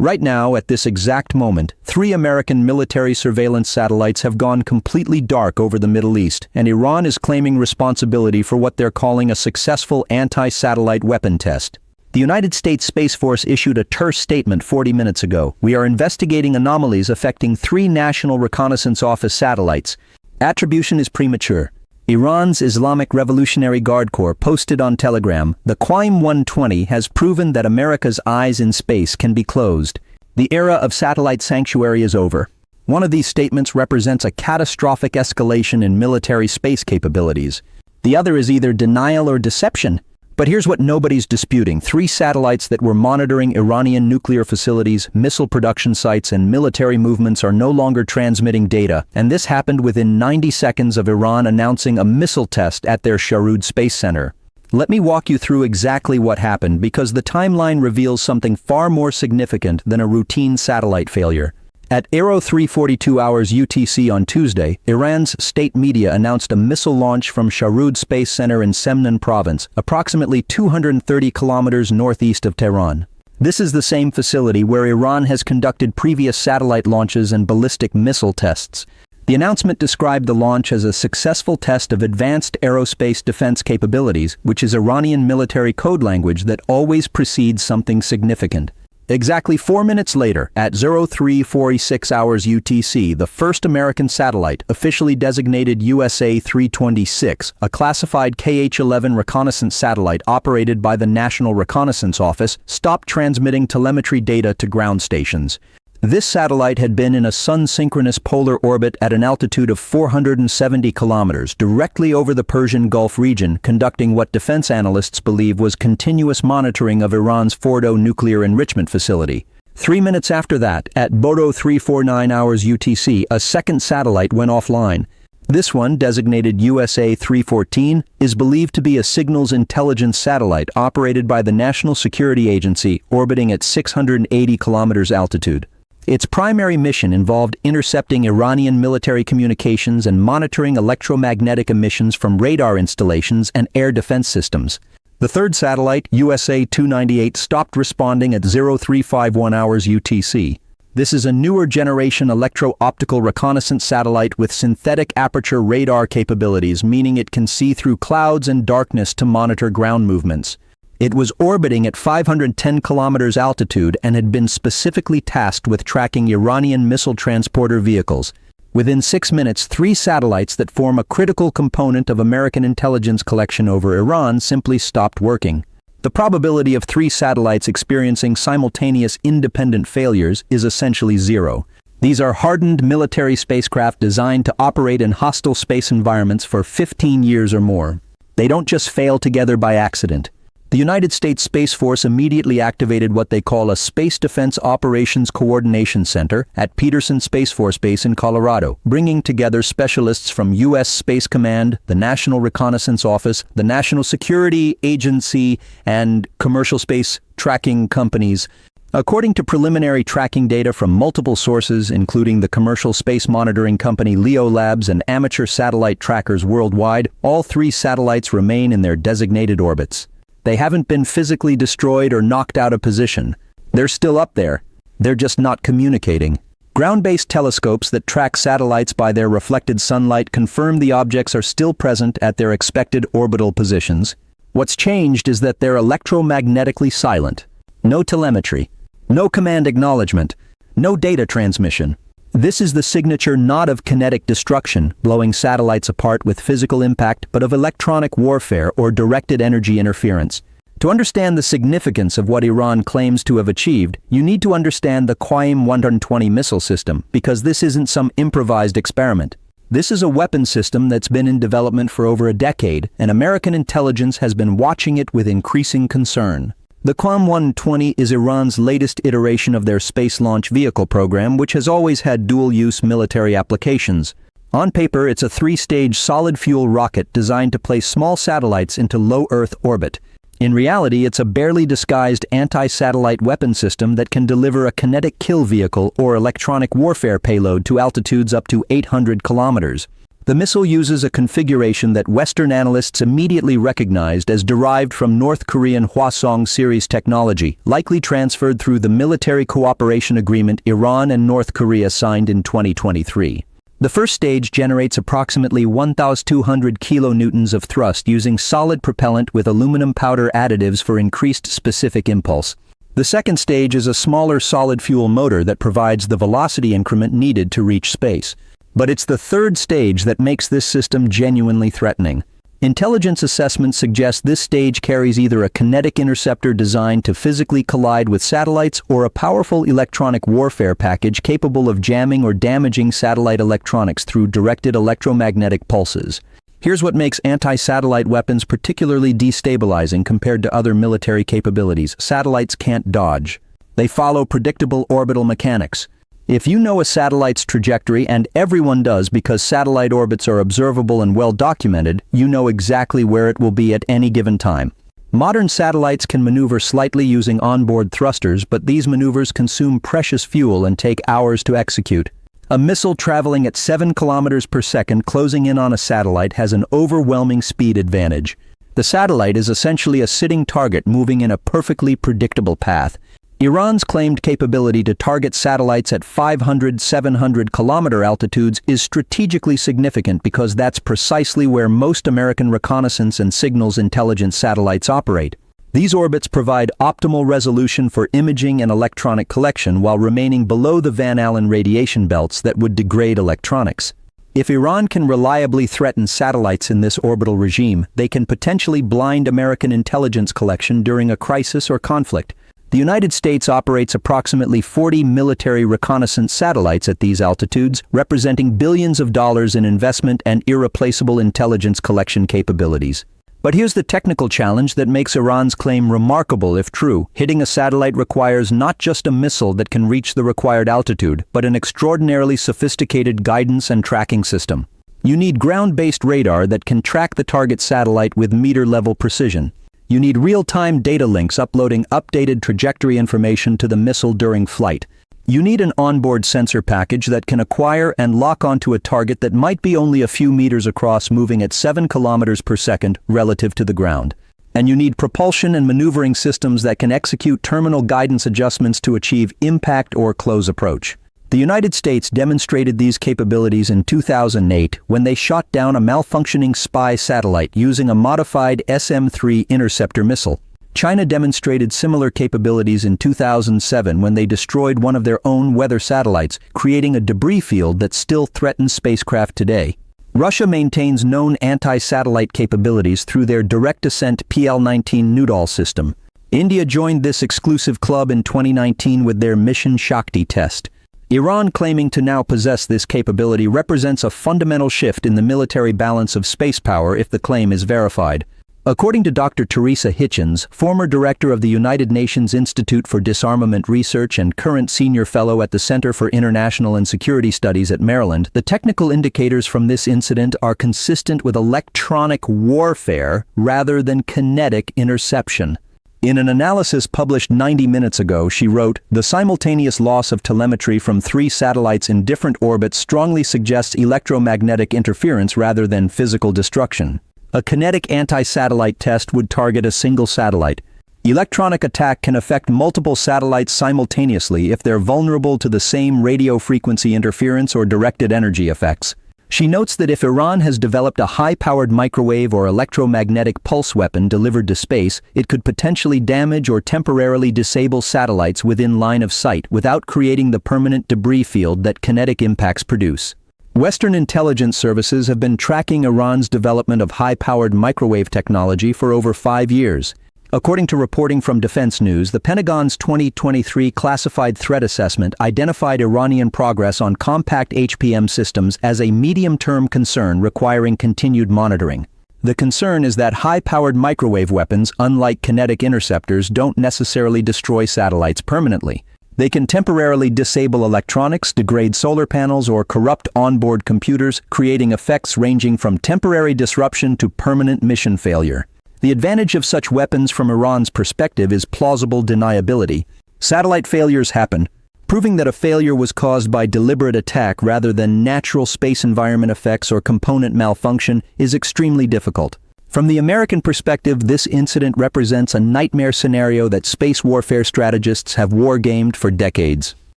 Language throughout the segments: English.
Right now, at this exact moment, 3 American military surveillance satellites have gone completely dark over the Middle East, and Iran is claiming responsibility for what they're calling a successful anti-satellite weapon test. The United States Space Force issued a terse statement 40 minutes ago. "We are investigating anomalies affecting 3 National Reconnaissance Office satellites. Attribution is premature." Iran's Islamic Revolutionary Guard Corps posted on Telegram, "The Qaim 120 has proven that America's eyes in space can be closed. The era of satellite sanctuary is over." One of these statements represents a catastrophic escalation in military space capabilities. The other is either denial or deception. But here's what nobody's disputing. 3 satellites that were monitoring Iranian nuclear facilities, missile production sites, and military movements are no longer transmitting data, and this happened within 90 seconds of Iran announcing a missile test at their Sharud Space Center. Let me walk you through exactly what happened, because the timeline reveals something far more significant than a routine satellite failure. At 03:42 hours UTC on Tuesday, Iran's state media announced a missile launch from Sharud Space Center in Semnan province, approximately 230 kilometers northeast of Tehran. This is the same facility where Iran has conducted previous satellite launches and ballistic missile tests. The announcement described the launch as a successful test of advanced aerospace defense capabilities, which is Iranian military code language that always precedes something significant. Exactly 4 minutes later, at 03:46 hours UTC, the first American satellite, officially designated USA 326, a classified KH-11 reconnaissance satellite operated by the National Reconnaissance Office, stopped transmitting telemetry data to ground stations. This satellite had been in a sun-synchronous polar orbit at an altitude of 470 kilometers, directly over the Persian Gulf region, conducting what defense analysts believe was continuous monitoring of Iran's Fordo nuclear enrichment facility. 3 minutes after that, at 03:49 hours UTC, a second satellite went offline. This one, designated USA 314, is believed to be a signals intelligence satellite operated by the National Security Agency, orbiting at 680 kilometers altitude. Its primary mission involved intercepting Iranian military communications and monitoring electromagnetic emissions from radar installations and air defense systems. The third satellite, USA 298, stopped responding at 0351 hours UTC. This is a newer generation electro-optical reconnaissance satellite with synthetic aperture radar capabilities, meaning it can see through clouds and darkness to monitor ground movements. It was orbiting at 510 kilometers altitude and had been specifically tasked with tracking Iranian missile transporter vehicles. Within 6 minutes, 3 satellites that form a critical component of American intelligence collection over Iran simply stopped working. The probability of 3 satellites experiencing simultaneous independent failures is essentially 0. These are hardened military spacecraft designed to operate in hostile space environments for 15 years or more. They don't just fail together by accident. The United States Space Force immediately activated what they call a Space Defense Operations Coordination Center at Peterson Space Force Base in Colorado, bringing together specialists from U.S. Space Command, the National Reconnaissance Office, the National Security Agency, and commercial space tracking companies. According to preliminary tracking data from multiple sources, including the commercial space monitoring company Leo Labs and amateur satellite trackers worldwide, all 3 satellites remain in their designated orbits. They haven't been physically destroyed or knocked out of position. They're still up there. They're just not communicating. Ground-based telescopes that track satellites by their reflected sunlight confirm the objects are still present at their expected orbital positions. What's changed is that they're electromagnetically silent. No telemetry. No command acknowledgement. No data transmission. This is the signature not of kinetic destruction, blowing satellites apart with physical impact, but of electronic warfare or directed energy interference. To understand the significance of what Iran claims to have achieved, you need to understand the Qaim 120 missile system, because this isn't some improvised experiment. This is a weapon system that's been in development for over a decade, and American intelligence has been watching it with increasing concern. The Qaim 120 is Iran's latest iteration of their space launch vehicle program, which has always had dual-use military applications. On paper, it's a 3-stage solid-fuel rocket designed to place small satellites into low Earth orbit. In reality, it's a barely disguised anti-satellite weapon system that can deliver a kinetic kill vehicle or electronic warfare payload to altitudes up to 800 kilometers. The missile uses a configuration that Western analysts immediately recognized as derived from North Korean Hwasong series technology, likely transferred through the military cooperation agreement Iran and North Korea signed in 2023. The first stage generates approximately 1,200 kilonewtons of thrust using solid propellant with aluminum powder additives for increased specific impulse. The second stage is a smaller solid fuel motor that provides the velocity increment needed to reach space. But it's the third stage that makes this system genuinely threatening. Intelligence assessments suggest this stage carries either a kinetic interceptor designed to physically collide with satellites or a powerful electronic warfare package capable of jamming or damaging satellite electronics through directed electromagnetic pulses. Here's what makes anti-satellite weapons particularly destabilizing compared to other military capabilities. Satellites can't dodge. They follow predictable orbital mechanics. If you know a satellite's trajectory, and everyone does because satellite orbits are observable and well documented, you know exactly where it will be at any given time. Modern satellites can maneuver slightly using onboard thrusters, but these maneuvers consume precious fuel and take hours to execute. A missile traveling at 7 kilometers per second closing in on a satellite has an overwhelming speed advantage. The satellite is essentially a sitting target moving in a perfectly predictable path. Iran's claimed capability to target satellites at 500-700 kilometer altitudes is strategically significant because that's precisely where most American reconnaissance and signals intelligence satellites operate. These orbits provide optimal resolution for imaging and electronic collection while remaining below the Van Allen radiation belts that would degrade electronics. If Iran can reliably threaten satellites in this orbital regime, they can potentially blind American intelligence collection during a crisis or conflict. The United States operates approximately 40 military reconnaissance satellites at these altitudes, representing billions of dollars in investment and irreplaceable intelligence collection capabilities. But here's the technical challenge that makes Iran's claim remarkable if true. Hitting a satellite requires not just a missile that can reach the required altitude, but an extraordinarily sophisticated guidance and tracking system. You need ground-based radar that can track the target satellite with meter-level precision. You need real-time data links uploading updated trajectory information to the missile during flight. You need an onboard sensor package that can acquire and lock onto a target that might be only a few meters across, moving at 7 kilometers per second relative to the ground. And you need propulsion and maneuvering systems that can execute terminal guidance adjustments to achieve impact or close approach. The United States demonstrated these capabilities in 2008 when they shot down a malfunctioning spy satellite using a modified SM-3 interceptor missile. China demonstrated similar capabilities in 2007 when they destroyed one of their own weather satellites, creating a debris field that still threatens spacecraft today. Russia maintains known anti-satellite capabilities through their direct ascent PL-19 Noodle system. India joined this exclusive club in 2019 with their Mission Shakti test. Iran claiming to now possess this capability represents a fundamental shift in the military balance of space power if the claim is verified. According to Dr. Teresa Hitchens, former director of the United Nations Institute for Disarmament Research and current senior fellow at the Center for International and Security Studies at Maryland, the technical indicators from this incident are consistent with electronic warfare rather than kinetic interception. In an analysis published 90 minutes ago, she wrote, "The simultaneous loss of telemetry from 3 satellites in different orbits strongly suggests electromagnetic interference rather than physical destruction. A kinetic anti-satellite test would target a single satellite. Electronic attack can affect multiple satellites simultaneously if they're vulnerable to the same radio frequency interference or directed energy effects." She notes that if Iran has developed a high-powered microwave or electromagnetic pulse weapon delivered to space, it could potentially damage or temporarily disable satellites within line of sight without creating the permanent debris field that kinetic impacts produce. Western intelligence services have been tracking Iran's development of high-powered microwave technology for over 5 years. According to reporting from Defense News, the Pentagon's 2023 Classified Threat Assessment identified Iranian progress on compact HPM systems as a medium-term concern requiring continued monitoring. The concern is that high-powered microwave weapons, unlike kinetic interceptors, don't necessarily destroy satellites permanently. They can temporarily disable electronics, degrade solar panels, or corrupt onboard computers, creating effects ranging from temporary disruption to permanent mission failure. The advantage of such weapons from Iran's perspective is plausible deniability. Satellite failures happen. Proving that a failure was caused by deliberate attack rather than natural space environment effects or component malfunction is extremely difficult. From the American perspective, this incident represents a nightmare scenario that space warfare strategists have wargamed for decades.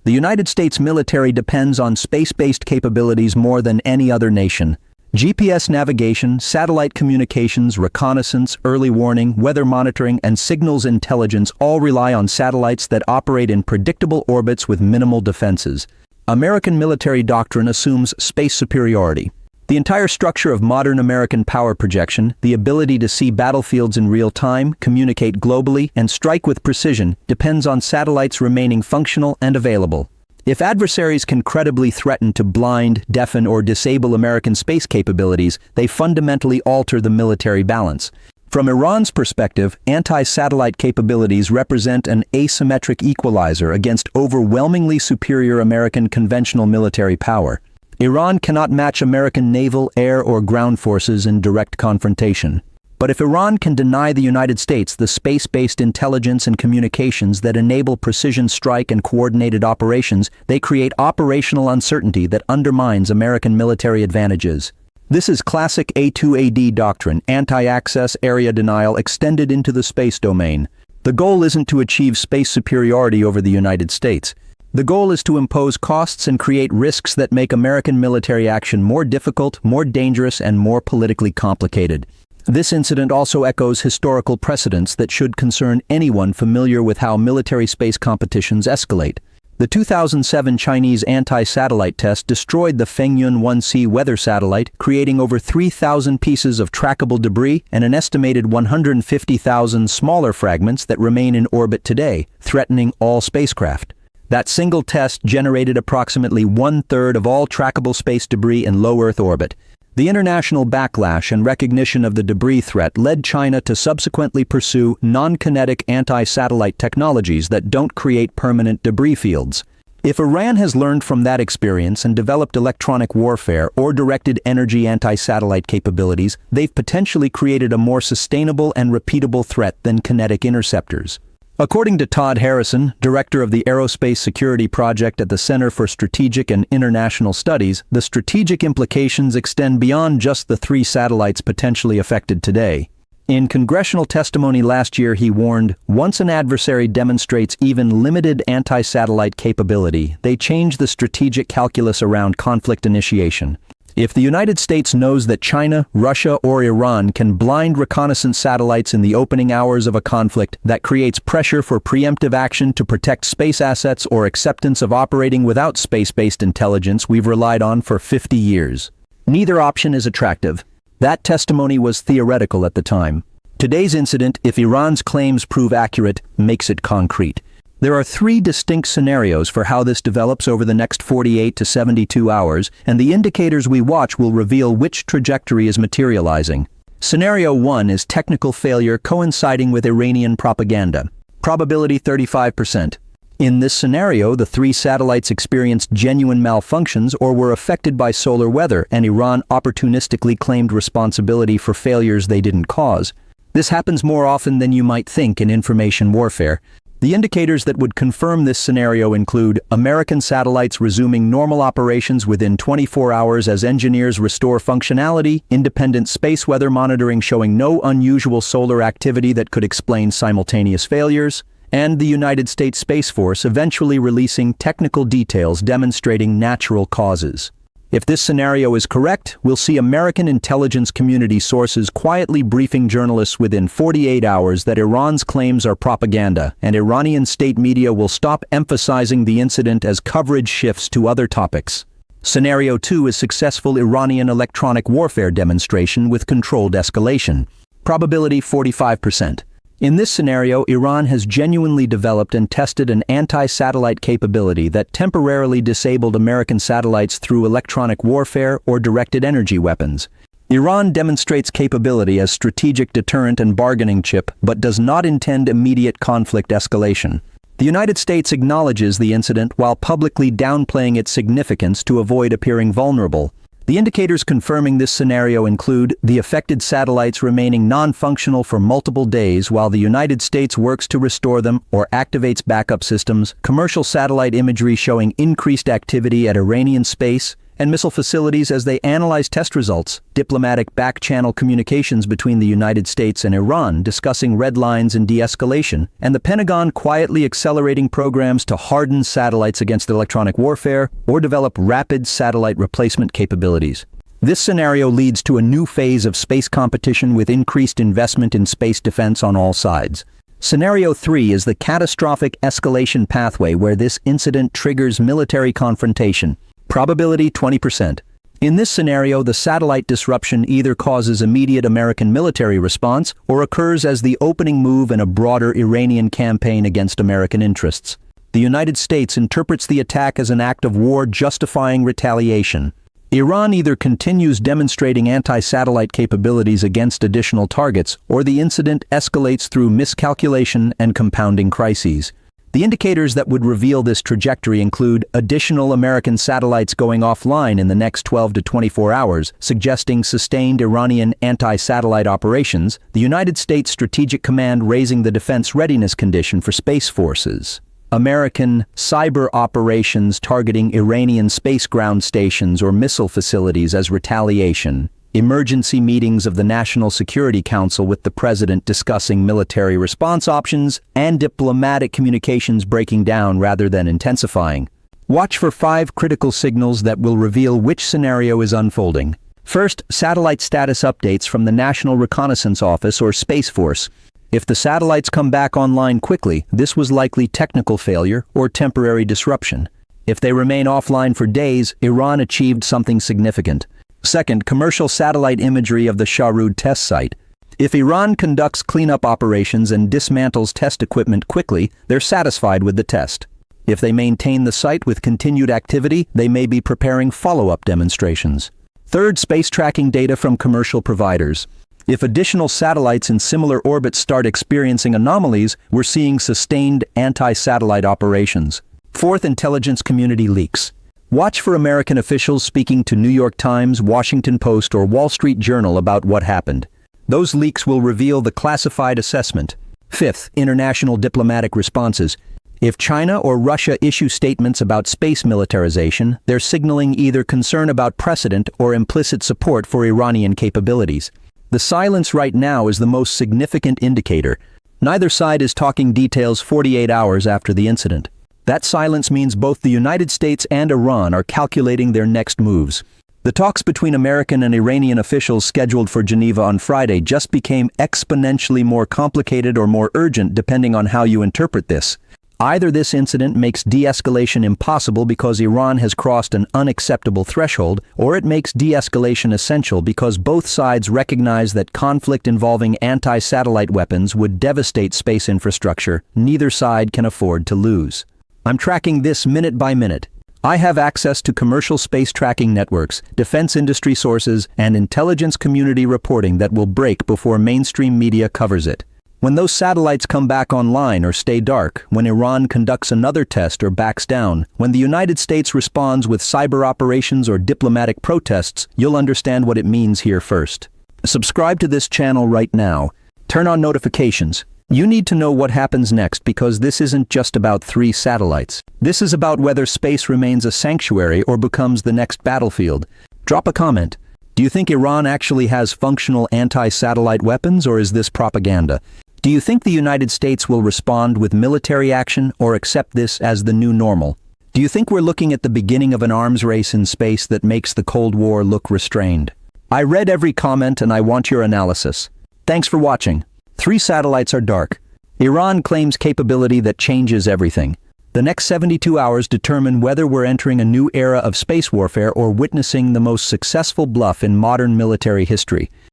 The United States military depends on space-based capabilities more than any other nation. GPS navigation, satellite communications, reconnaissance, early warning, weather monitoring, and signals intelligence all rely on satellites that operate in predictable orbits with minimal defenses. American military doctrine assumes space superiority. The entire structure of modern American power projection, the ability to see battlefields in real time, communicate globally, and strike with precision, depends on satellites remaining functional and available. If adversaries can credibly threaten to blind, deafen, or disable American space capabilities, they fundamentally alter the military balance. From Iran's perspective, anti-satellite capabilities represent an asymmetric equalizer against overwhelmingly superior American conventional military power. Iran cannot match American naval, air, or ground forces in direct confrontation. But if Iran can deny the United States the space-based intelligence and communications that enable precision strike and coordinated operations, they create operational uncertainty that undermines American military advantages. This is classic A2AD doctrine, anti-access area denial extended into the space domain. The goal isn't to achieve space superiority over the United States. The goal is to impose costs and create risks that make American military action more difficult, more dangerous, and more politically complicated. This incident also echoes historical precedents that should concern anyone familiar with how military space competitions escalate. The 2007 Chinese anti-satellite test destroyed the Fengyun 1C weather satellite, creating over 3,000 pieces of trackable debris and an estimated 150,000 smaller fragments that remain in orbit today, threatening all spacecraft. That single test generated approximately 1/3 of all trackable space debris in low Earth orbit. The international backlash and recognition of the debris threat led China to subsequently pursue non-kinetic anti-satellite technologies that don't create permanent debris fields. If Iran has learned from that experience and developed electronic warfare or directed energy anti-satellite capabilities, they've potentially created a more sustainable and repeatable threat than kinetic interceptors. According to Todd Harrison, director of the Aerospace Security Project at the Center for Strategic and International Studies, the strategic implications extend beyond just the 3 satellites potentially affected today. In congressional testimony last year, he warned, once an adversary demonstrates even limited anti-satellite capability, they change the strategic calculus around conflict initiation. If the United States knows that China, Russia, or Iran can blind reconnaissance satellites in the opening hours of a conflict, that creates pressure for preemptive action to protect space assets or acceptance of operating without space-based intelligence we've relied on for 50 years. Neither option is attractive. That testimony was theoretical at the time. Today's incident, if Iran's claims prove accurate, makes it concrete. There are 3 distinct scenarios for how this develops over the next 48 to 72 hours, and the indicators we watch will reveal which trajectory is materializing. Scenario 1 is technical failure coinciding with Iranian propaganda. Probability 35%. In this scenario, the 3 satellites experienced genuine malfunctions or were affected by solar weather, and Iran opportunistically claimed responsibility for failures they didn't cause. This happens more often than you might think in information warfare. The indicators that would confirm this scenario include American satellites resuming normal operations within 24 hours as engineers restore functionality, independent space weather monitoring showing no unusual solar activity that could explain simultaneous failures, and the United States Space Force eventually releasing technical details demonstrating natural causes. If this scenario is correct, we'll see American intelligence community sources quietly briefing journalists within 48 hours that Iran's claims are propaganda, and Iranian state media will stop emphasizing the incident as coverage shifts to other topics. Scenario 2 is successful Iranian electronic warfare demonstration with controlled escalation. Probability 45%. In this scenario, Iran has genuinely developed and tested an anti-satellite capability that temporarily disabled American satellites through electronic warfare or directed energy weapons. Iran demonstrates capability as strategic deterrent and bargaining chip, but does not intend immediate conflict escalation. The United States acknowledges the incident while publicly downplaying its significance to avoid appearing vulnerable. The indicators confirming this scenario include the affected satellites remaining non-functional for multiple days while the United States works to restore them or activates backup systems, commercial satellite imagery showing increased activity at Iranian space and missile facilities as they analyze test results, diplomatic back-channel communications between the United States and Iran discussing red lines and de-escalation, and the Pentagon quietly accelerating programs to harden satellites against electronic warfare or develop rapid satellite replacement capabilities. This scenario leads to a new phase of space competition with increased investment in space defense on all sides. Scenario 3 is the catastrophic escalation pathway where this incident triggers military confrontation. Probability 20%. In this scenario, the satellite disruption either causes immediate American military response or occurs as the opening move in a broader Iranian campaign against American interests. The United States interprets the attack as an act of war justifying retaliation. Iran either continues demonstrating anti-satellite capabilities against additional targets, or the incident escalates through miscalculation and compounding crises. The indicators that would reveal this trajectory include additional American satellites going offline in the next 12 to 24 hours, suggesting sustained Iranian anti-satellite operations, the United States Strategic Command raising the defense readiness condition for space forces, American cyber operations targeting Iranian space ground stations or missile facilities as retaliation, emergency meetings of the National Security Council with the President discussing military response options, and diplomatic communications breaking down rather than intensifying. Watch for 5 critical signals that will reveal which scenario is unfolding. First, satellite status updates from the National Reconnaissance Office or Space Force. If the satellites come back online quickly, this was likely technical failure or temporary disruption. If they remain offline for days, Iran achieved something significant. Second, commercial satellite imagery of the Shahrud test site. If Iran conducts cleanup operations and dismantles test equipment quickly, they're satisfied with the test. If they maintain the site with continued activity, they may be preparing follow-up demonstrations. Third, space tracking data from commercial providers. If additional satellites in similar orbits start experiencing anomalies, we're seeing sustained anti-satellite operations. Fourth, intelligence community leaks. Watch for American officials speaking to New York Times, Washington Post, or Wall Street Journal about what happened. Those leaks will reveal the classified assessment. Fifth, international diplomatic responses. If China or Russia issue statements about space militarization, they're signaling either concern about precedent or implicit support for Iranian capabilities. The silence right now is the most significant indicator. Neither side is talking details 48 hours after the incident. That silence means both the United States and Iran are calculating their next moves. The talks between American and Iranian officials scheduled for Geneva on Friday just became exponentially more complicated or more urgent depending on how you interpret this. Either this incident makes de-escalation impossible because Iran has crossed an unacceptable threshold, or it makes de-escalation essential because both sides recognize that conflict involving anti-satellite weapons would devastate space infrastructure. Neither side can afford to lose. I'm tracking this minute by minute. I have access to commercial space tracking networks, defense industry sources, and intelligence community reporting that will break before mainstream media covers it. When those satellites come back online or stay dark, when Iran conducts another test or backs down, when the United States responds with cyber operations or diplomatic protests, you'll understand what it means here first. Subscribe to this channel right now. Turn on notifications. You need to know what happens next because this isn't just about 3 satellites. This is about whether space remains a sanctuary or becomes the next battlefield. Drop a comment. Do you think Iran actually has functional anti-satellite weapons, or is this propaganda? Do you think the United States will respond with military action or accept this as the new normal? Do you think we're looking at the beginning of an arms race in space that makes the Cold War look restrained? I read every comment and I want your analysis. Thanks for watching. 3 satellites are dark. Iran claims capability that changes everything. The next 72 hours determine whether we're entering a new era of space warfare or witnessing the most successful bluff in modern military history.